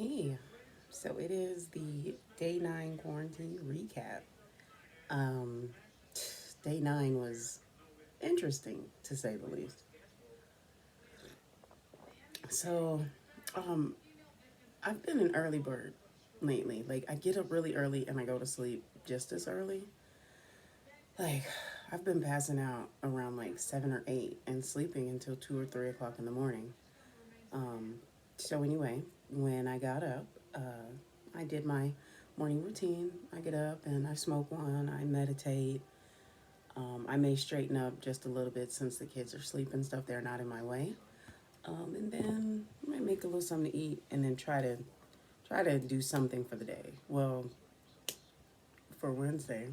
Hey, so it is the day 9 quarantine recap. Um, Day 9 was interesting to say the least. So, um, I've been an early bird lately. Like, I get up really early and I go to sleep just as early. Like, I've been passing out around like 7 or 8 and sleeping until 2 or 3 o'clock in the morning. Um, anyway, when I got up, I did my morning routine. I get up and I smoke one, I meditate. I may straighten up just a little bit since the kids are sleeping stuff. They're not in my way. And then I might make a little something to eat and then try to do something for the day. Well, for Wednesday,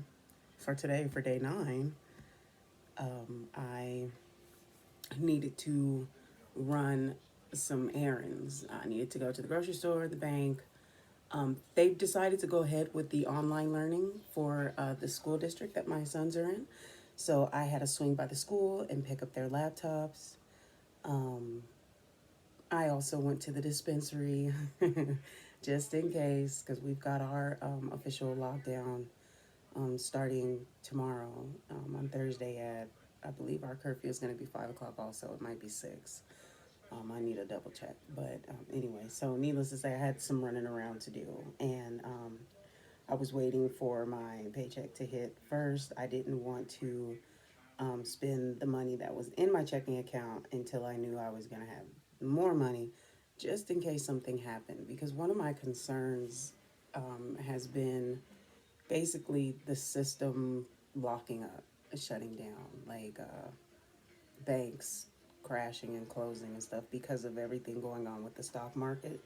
for today, for day 9, I needed to run some errands. I needed to go to the grocery store, the bank. They've decided to go ahead with the online learning for the school district that my sons are in. So I had to swing by the school and pick up their laptops. Um, I also went to the dispensary just in case because we've got our official lockdown starting tomorrow on Thursday at, I believe our curfew is going to be 5 o'clock also. It might be 6. I need a double check. But anyway, so needless to say, I had some running around to do. And I was waiting for my paycheck to hit first. I didn't want to spend the money that was in my checking account until I knew I was going to have more money just in case something happened. Because one of my concerns has been basically the system locking up, shutting down, like banks crashing and closing and stuff because of everything going on with the stock market.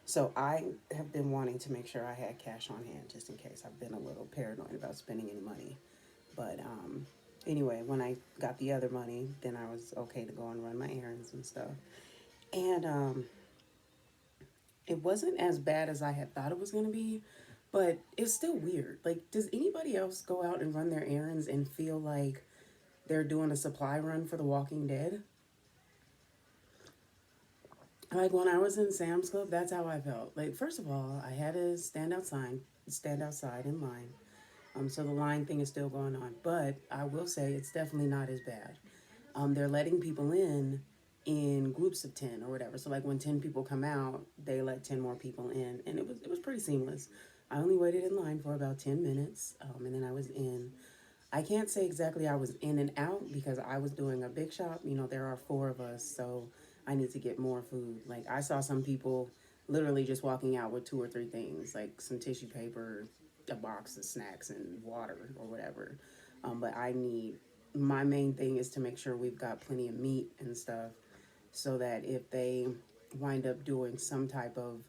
So I have been wanting to make sure I had cash on hand just in case. I've been a little paranoid about spending any money. But anyway, when I got the other money, then I was okay to go and run my errands and stuff. And it wasn't as bad as I had thought it was going to be, but it's still weird. Like, does anybody else go out and run their errands and feel like they're doing a supply run for The Walking Dead? Like when I was in Sam's Club, that's how I felt. Like first of all, I had to stand outside in line. So the line thing is still going on, but I will say it's definitely not as bad. They're letting people in groups of 10 or whatever. So like when 10 people come out, they let 10 more people in, and it was pretty seamless. I only waited in line for about 10 minutes, and then I was in. I can't say exactly I was in and out because I was doing a big shop. You know, there are 4 of us, so I need to get more food. Like, I saw some people literally just walking out with 2 or 3 things, like some tissue paper, a box of snacks, and water or whatever. But my main thing is to make sure we've got plenty of meat and stuff so that if they wind up doing some type of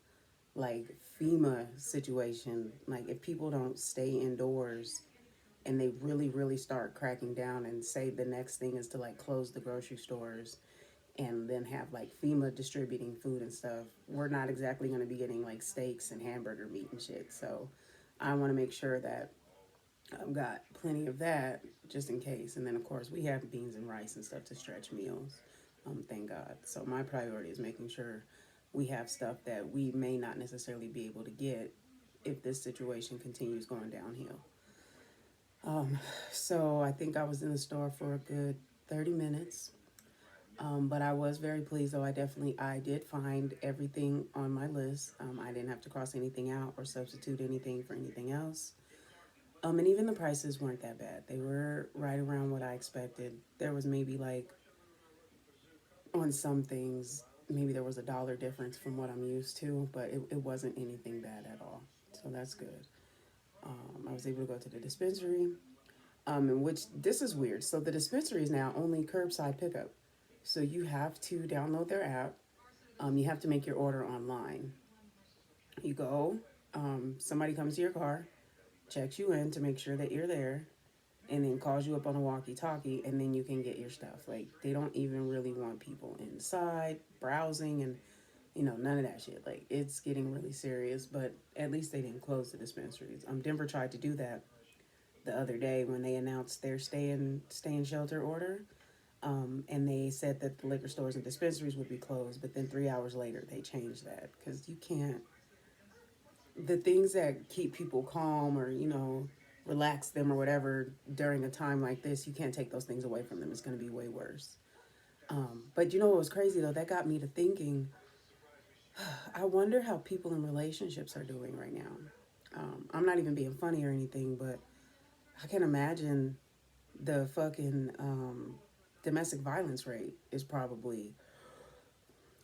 like FEMA situation, like if people don't stay indoors and they really really start cracking down and say the next thing is to like close the grocery stores and then have like FEMA distributing food and stuff, we're not exactly going to be getting like steaks and hamburger meat and shit. So I want to make sure that I've got plenty of that just in case. And then of course we have beans and rice and stuff to stretch meals, thank God. So my priority is making sure we have stuff that we may not necessarily be able to get if this situation continues going downhill. So I think I was in the store for a good 30 minutes. But I was very pleased though. I did find everything on my list. I didn't have to cross anything out or substitute anything for anything else. And even the prices weren't that bad. They were right around what I expected. There was maybe like on some things, maybe there was $1 difference from what I'm used to, but it wasn't anything bad at all. So that's good. I was able to go to the dispensary, in which this is weird. So the dispensary is now only curbside pickup. So you have to download their app. You have to make your order online. You go, somebody comes to your car, checks you in to make sure that you're there, and then calls you up on a walkie-talkie, and then you can get your stuff. Like they don't even really want people inside browsing and none of that shit. Like it's getting really serious, but at least they didn't close the dispensaries. Denver tried to do that the other day when they announced their stay in shelter order. And they said that the liquor stores and dispensaries would be closed, but then 3 hours later they changed that because you can't. the things that keep people calm or, relax them or whatever during a time like this, you can't take those things away from them. It's going to be way worse. But you know what was crazy though? That got me to thinking, I wonder how people in relationships are doing right now. I'm not even being funny or anything, but I can imagine the fucking domestic violence rate is probably,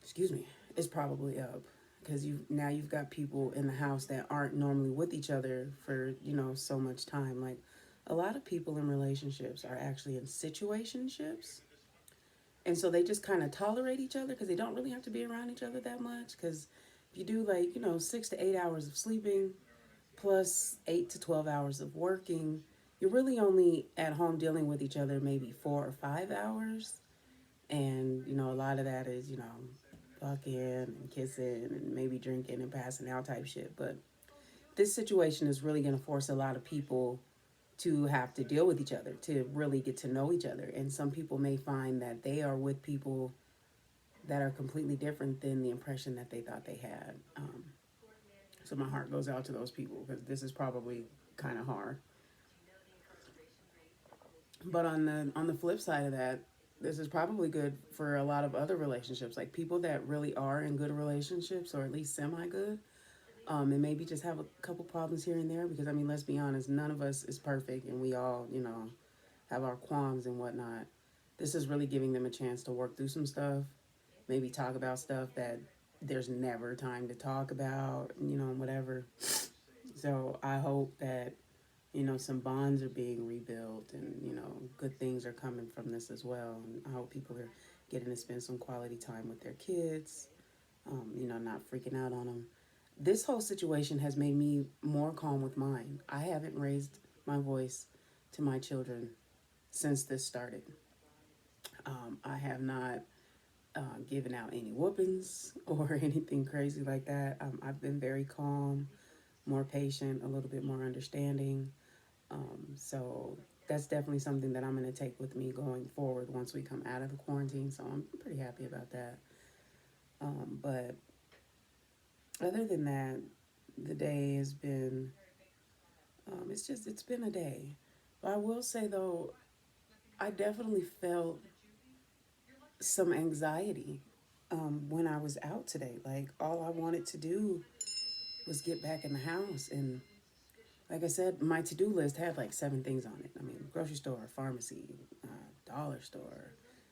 excuse me, is probably up because you've got people in the house that aren't normally with each other for so much time. Like a lot of people in relationships are actually in situationships, and so they just kind of tolerate each other because they don't really have to be around each other that much. Because if you do like 6 to 8 hours of sleeping plus 8 to 12 hours of working, you're really only at home dealing with each other maybe 4 or 5 hours. And a lot of that is fucking and kissing and maybe drinking and passing out type shit. But this situation is really going to force a lot of people to have to deal with each other, to really get to know each other. And some people may find that they are with people that are completely different than the impression that they thought they had. So my heart goes out to those people because this is probably kind of hard. But on the flip side of that, this is probably good for a lot of other relationships, like people that really are in good relationships or at least semi good, and maybe just have a couple problems here and there. Because I mean, let's be honest, none of us is perfect, and we all have our qualms and whatnot. This is really giving them a chance to work through some stuff, maybe talk about stuff that there's never time to talk about, whatever. So I hope that some bonds are being rebuilt and, good things are coming from this as well. And I hope people are getting to spend some quality time with their kids, not freaking out on them. This whole situation has made me more calm with mine. I haven't raised my voice to my children since this started. I have not given out any whoopings or anything crazy like that. I've been very calm, more patient, a little bit more understanding. So that's definitely something that I'm going to take with me going forward once we come out of the quarantine. So I'm pretty happy about that. But other than that, the day has been, it's been a day. But I will say though, I definitely felt some anxiety when I was out today. Like all I wanted to do was get back in the house. And like I said, my to-do list had like 7 things on it. I mean, grocery store, pharmacy, dollar store,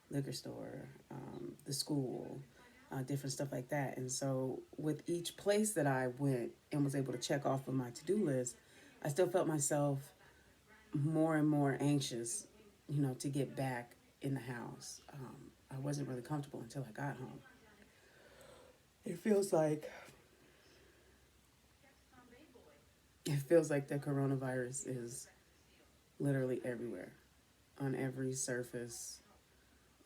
liquor store, the school, different stuff like that. And so with each place that I went and was able to check off of my to-do list, I still felt myself more and more anxious, to get back in the house. I wasn't really comfortable until I got home. It feels like the coronavirus is literally everywhere, on every surface,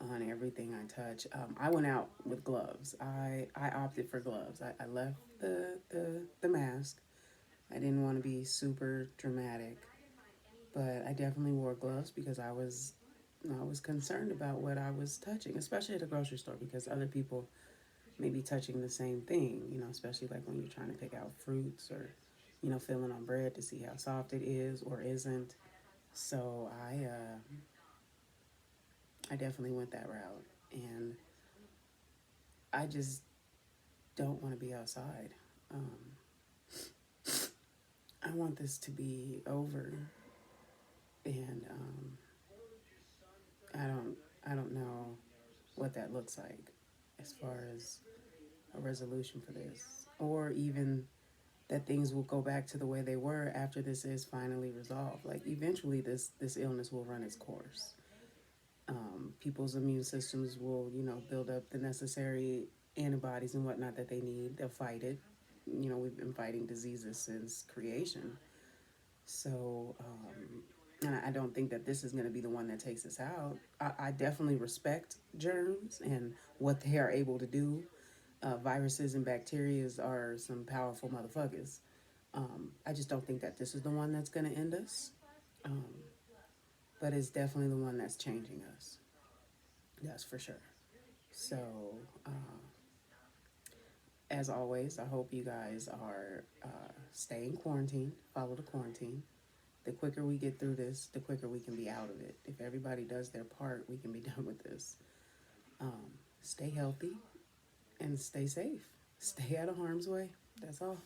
on everything I touch. I went out with gloves. I opted for gloves. I left the mask. I didn't want to be super dramatic, but I definitely wore gloves because I was concerned about what I was touching, especially at the grocery store, because other people may be touching the same thing, especially like when you're trying to pick out fruits or, feeling on bread to see how soft it is or isn't. So I definitely went that route, and I just don't want to be outside. Um, I want this to be over, and I don't I don't know what that looks like as far as a resolution for this, or even that things will go back to the way they were after this is finally resolved. Like eventually, this illness will run its course. People's immune systems will, build up the necessary antibodies and whatnot that they need. They'll fight it. We've been fighting diseases since creation. So, and I don't think that this is going to be the one that takes us out. I definitely respect germs and what they are able to do. Viruses and bacteria are some powerful motherfuckers. I just don't think that this is the one that's going to end us. Um, but it's definitely the one that's changing us. That's for sure. So, as always, I hope you guys are staying quarantined, follow the quarantine. The quicker we get through this, the quicker we can be out of it. If everybody does their part, we can be done with this. Stay healthy and stay safe. Stay out of harm's way. That's all.